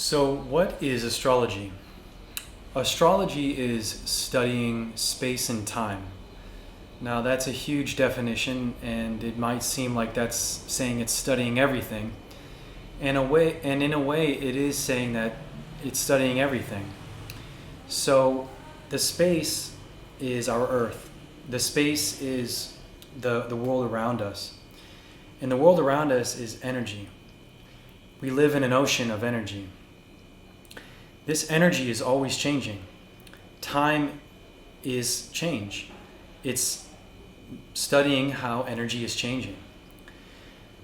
So, what is astrology? Astrology is studying space and time. Now, that's a huge definition, and it might seem like that's saying it's studying everything. In a way, it is saying that it's studying everything. So, the space is our Earth. The space is the world around us. And the world around us is energy. We live in an ocean of energy. This energy is always changing. Time is change. It's studying how energy is changing.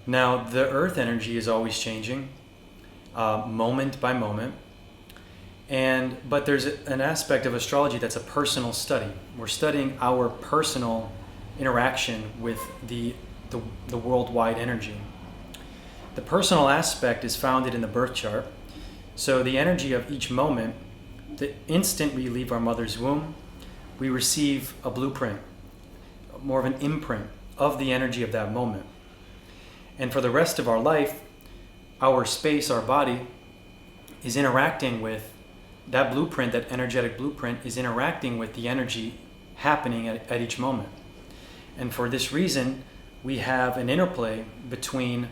Now, the earth energy is always changing, moment by moment. But there's an aspect of astrology that's a personal study. We're studying our personal interaction with the worldwide energy. The personal aspect is founded in the birth chart. So the energy of each moment, the instant we leave our mother's womb, we receive a blueprint, more of an imprint of the energy of that moment. And for the rest of our life, our space, our body, is interacting with that blueprint, that energetic blueprint is interacting with the energy happening at each moment. And for this reason, we have an interplay between,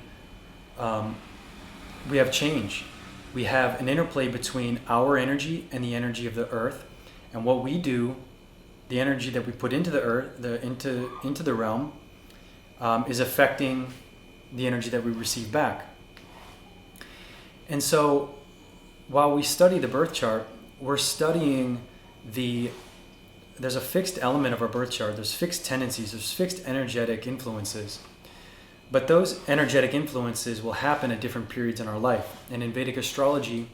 we have change. We have an interplay between our energy and the energy of the earth, and what we do, the energy that we put into the earth, into the realm, is affecting the energy that we receive back. And so, while we study the birth chart, we're studying there's a fixed element of our birth chart. There's fixed tendencies. There's fixed energetic influences. But those energetic influences will happen at different periods in our life. And in Vedic astrology,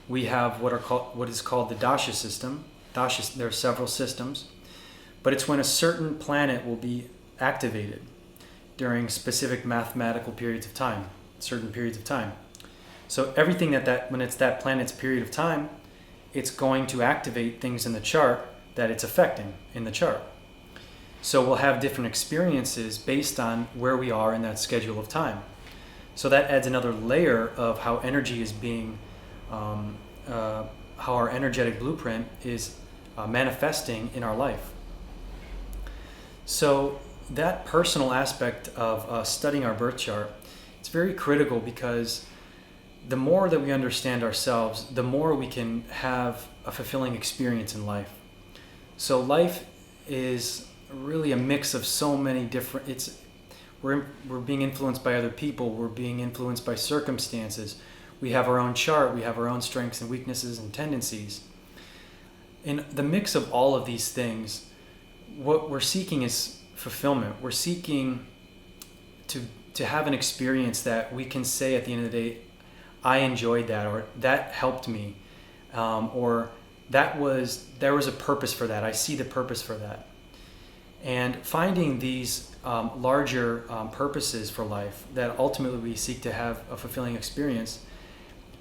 we have what is called the dasha system. There are several systems, but it's when a certain planet will be activated during specific mathematical periods of time, certain periods of time. So everything when it's that planet's period of time, it's going to activate things in the chart that it's affecting in the chart. So we'll have different experiences based on where we are in that schedule of time. So that adds another layer of how energy is being, how our energetic blueprint is manifesting in our life. So that personal aspect of studying our birth chart, it's very critical because the more that we understand ourselves, the more we can have a fulfilling experience in life. So life is really a mix of so many different, we're being influenced by other people, we're being influenced by circumstances, we have our own chart, we have our own strengths and weaknesses and tendencies. In the mix of all of these things, what we're seeking is fulfillment. We're seeking to have an experience that we can say at the end of the day, I enjoyed that, or that helped me, or there was a purpose for that. I see the purpose for that. And finding these larger purposes for life that ultimately we seek to have a fulfilling experience,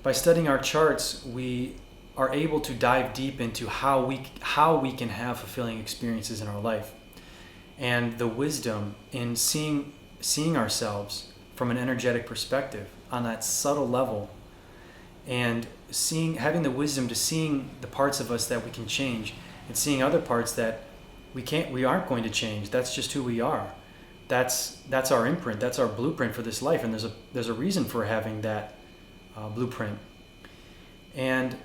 by studying our charts, we are able to dive deep into how we can have fulfilling experiences in our life, and the wisdom in seeing ourselves from an energetic perspective on that subtle level, and having the wisdom to seeing the parts of us that we can change, and seeing other parts that we aren't going to change. That's just who we are. That's our imprint. That's our blueprint for this life. And there's a reason for having that blueprint. And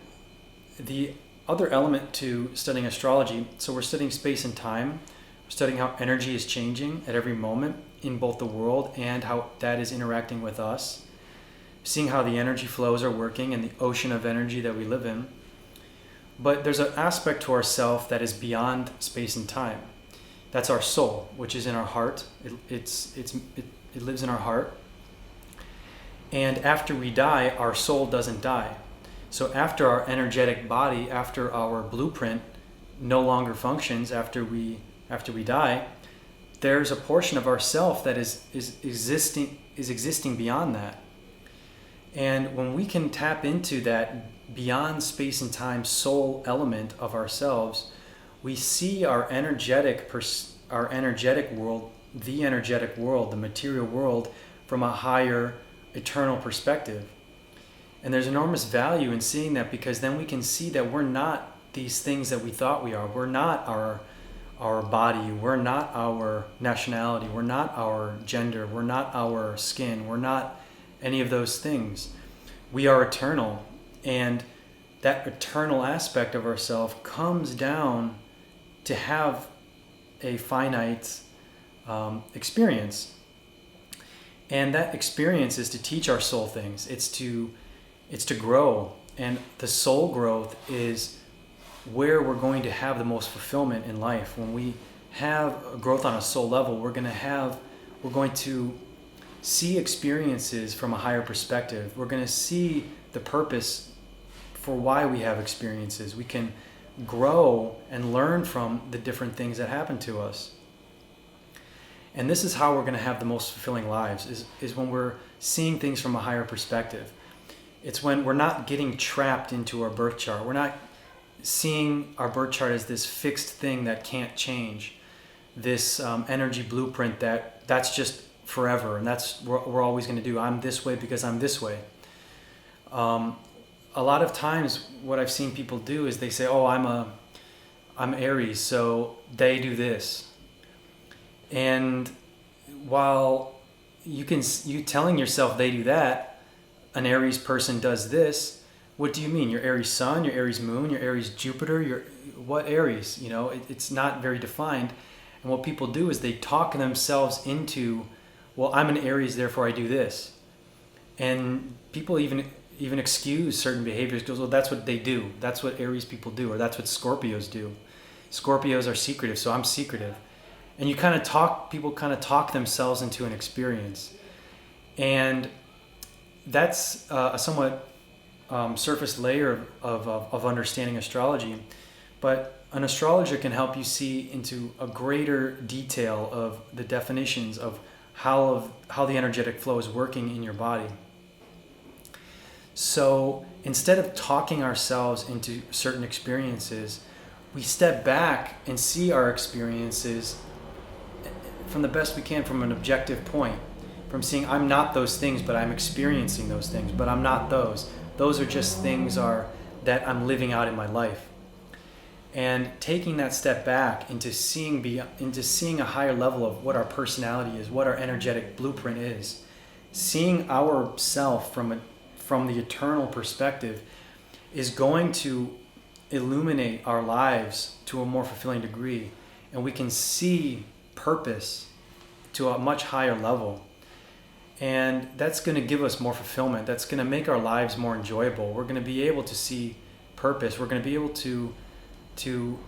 the other element to studying astrology, so we're studying space and time. We're studying how energy is changing at every moment in both the world and how that is interacting with us. Seeing how the energy flows are working in the ocean of energy that we live in. But there's an aspect to ourself that is beyond space and time. That's our soul, which is in our heart. It lives in our heart. And after we die, our soul doesn't die. So after our energetic body, after our blueprint no longer functions, after we die, there's a portion of ourself that is existing beyond that. And when we can tap into that beyond space and time soul element of ourselves, we see our energetic world, the material world, from a higher eternal perspective. And there's enormous value in seeing that, because then we can see that we're not these things that we thought we are. We're not our body, we're not our nationality, we're not our gender, we're not our skin, we're not any of those things. We are eternal, and that eternal aspect of ourself comes down to have a finite experience. And that experience is to teach our soul things. It's to grow. And the soul growth is where we're going to have the most fulfillment in life. When we have a growth on a soul level, we're going to see experiences from a higher perspective. We're going to see the purpose for why we have experiences. We can grow and learn from the different things that happen to us. And this is how we're going to have the most fulfilling lives, is when we're seeing things from a higher perspective. It's when we're not getting trapped into our birth chart. We're not seeing our birth chart as this fixed thing that can't change, this energy blueprint that's just forever, and that's what we're always going to do. I'm this way because I'm this way. A lot of times what I've seen people do is they say, oh, I'm Aries, so they do this. And while you telling yourself they do that, an Aries person does this, what do you mean? Your Aries sun, your Aries moon, your Aries Jupiter, what Aries? It's not very defined. And what people do is they talk themselves into, well, I'm an Aries, therefore I do this. And people even excuse certain behaviors because, well, that's what they do. That's what Aries people do, or that's what Scorpios do. Scorpios are secretive, so I'm secretive. And people kind of talk themselves into an experience. And that's a somewhat surface layer of understanding astrology. But an astrologer can help you see into a greater detail of the definitions of how the energetic flow is working in your body. So instead of talking ourselves into certain experiences, we step back and see our experiences from the best we can, from an objective point, from seeing I'm not those things, but I'm experiencing those things, but I'm not those. Those are just things that I'm living out in my life. And taking that step back into seeing a higher level of what our personality is, what our energetic blueprint is, seeing ourself from the eternal perspective is going to illuminate our lives to a more fulfilling degree, and we can see purpose to a much higher level. And that's going to give us more fulfillment. That's going to make our lives more enjoyable. We're going to be able to see purpose. We're going to be able to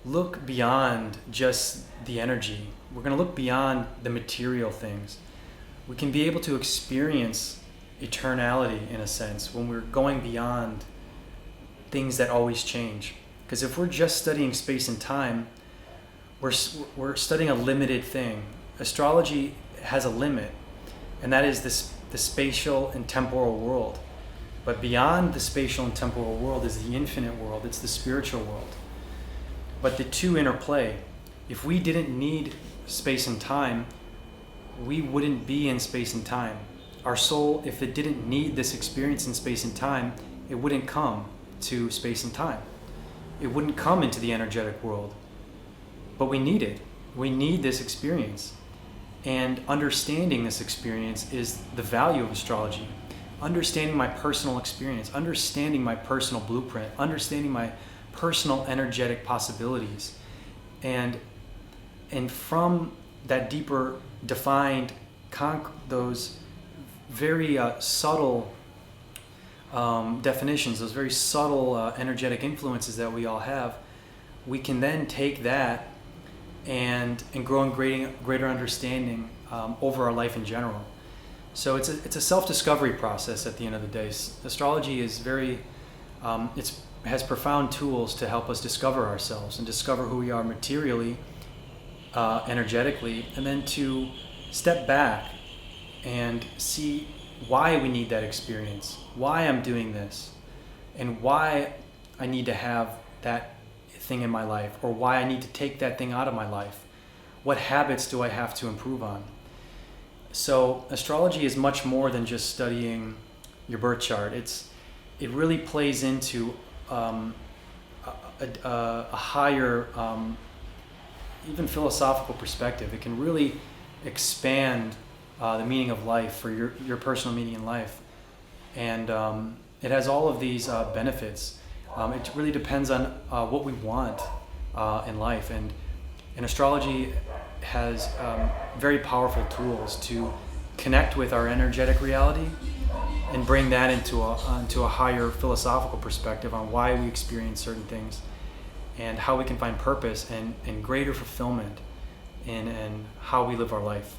look beyond just the energy. We're going to look beyond the material things. We can be able to experience eternality in a sense when we're going beyond things that always change. Because if we're just studying space and time, we're studying a limited thing. Astrology has a limit, and that is the spatial and temporal world. But beyond the spatial and temporal world is the infinite world. It's the spiritual world. But the two interplay. If we didn't need space and time, we wouldn't be in space and time. Our soul, if it didn't need this experience in space and time, it wouldn't come to space and time. It wouldn't come into the energetic world. But we need it. We need this experience. And understanding this experience is the value of astrology. Understanding my personal experience, understanding my personal blueprint, understanding my personal energetic possibilities. And from that deeper defined, those very subtle definitions, those very subtle energetic influences that we all have, we can then take that and grow in greater understanding over our life in general. So it's a self-discovery process at the end of the day. Astrology is has profound tools to help us discover ourselves and discover who we are materially, energetically, and then to step back and see why we need that experience, why I'm doing this, and why I need to have that thing in my life, or why I need to take that thing out of my life. What habits do I have to improve on? So astrology is much more than just studying your birth chart, it really plays into a higher, even philosophical perspective. It can really expand the meaning of life for your personal meaning in life, and it has all of these benefits. It really depends on what we want in life, and astrology has very powerful tools to connect with our energetic reality and bring that into a higher philosophical perspective on why we experience certain things and how we can find purpose and greater fulfillment in how we live our life.